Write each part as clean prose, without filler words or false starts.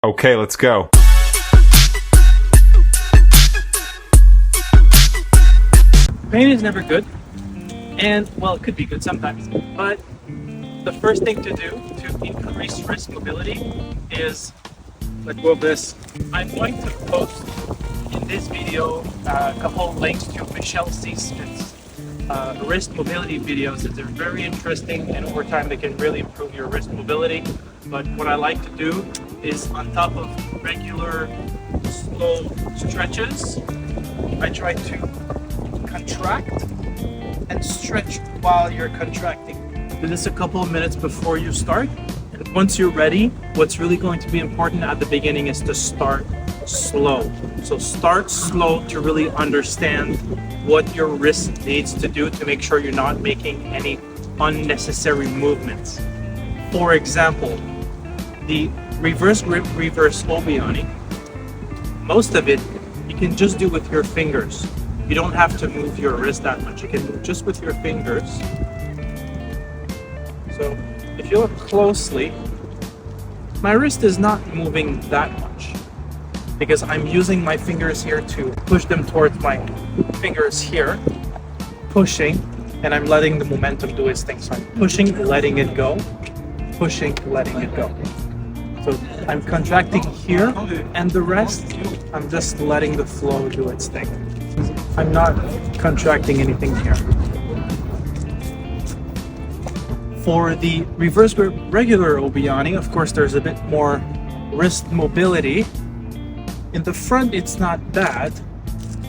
Okay, let's go. Pain is never good, and well, it could be good sometimes, but the first thing to do to increase wrist mobility is let go of this. I'm going to post in this video a couple of links to Michelle C. Smith's wrist mobility videos that are very interesting, and over time they can really improve your wrist mobility. But what I like to do is, on top of regular slow stretches, I try to contract and stretch while you're contracting. Do this a couple of minutes before you start, and once you're ready, what's really going to be important at the beginning is to start slow. So start slow to really understand what your wrist needs to do to make sure you're not making any unnecessary movements. For example, the reverse grip, reverse Obiani, most of it you can just do with your fingers. You don't have to move your wrist that much. You can move just with your fingers. So if you look closely, my wrist is not moving that much because I'm using my fingers here to push them towards my fingers here, pushing, and I'm letting the momentum do its thing. So I'm pushing, letting it go, pushing, letting it go. So I'm contracting here, and the rest, I'm just letting the flow do its thing. I'm not contracting anything here. For the reverse grip regular Obiani, of course, there's a bit more wrist mobility. In the front, it's not bad,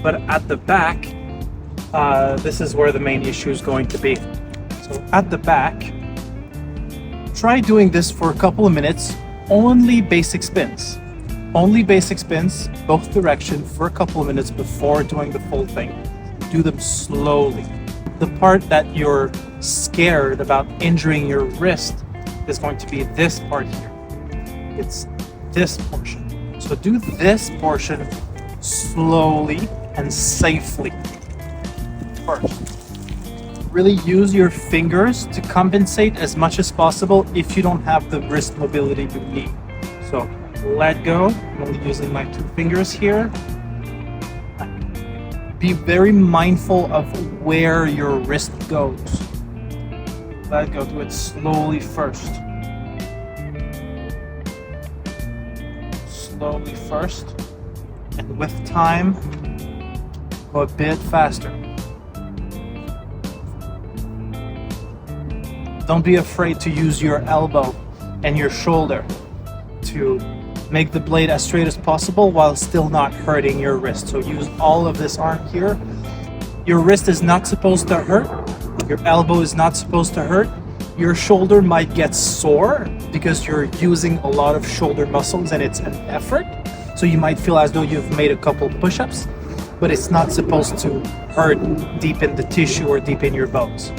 but at the back, this is where the main issue is going to be. So at the back, try doing this for a couple of minutes, only basic spins. Only basic spins, both direction, for a couple of minutes before doing the full thing. Do them slowly. The part that you're scared about injuring your wrist is going to be this part here. It's this portion. So do this portion slowly and safely first. Really use your fingers to compensate as much as possible if you don't have the wrist mobility you need. So let go. I'm only using my two fingers here. Be very mindful of where your wrist goes. Let go. Do it slowly first. Slowly first. And with time, go a bit faster. Don't be afraid to use your elbow and your shoulder to make the blade as straight as possible while still not hurting your wrist. So use all of this arm here. Your wrist is not supposed to hurt. Your elbow is not supposed to hurt. Your shoulder might get sore because you're using a lot of shoulder muscles and it's an effort. So you might feel as though you've made a couple push-ups, but it's not supposed to hurt deep in the tissue or deep in your bones.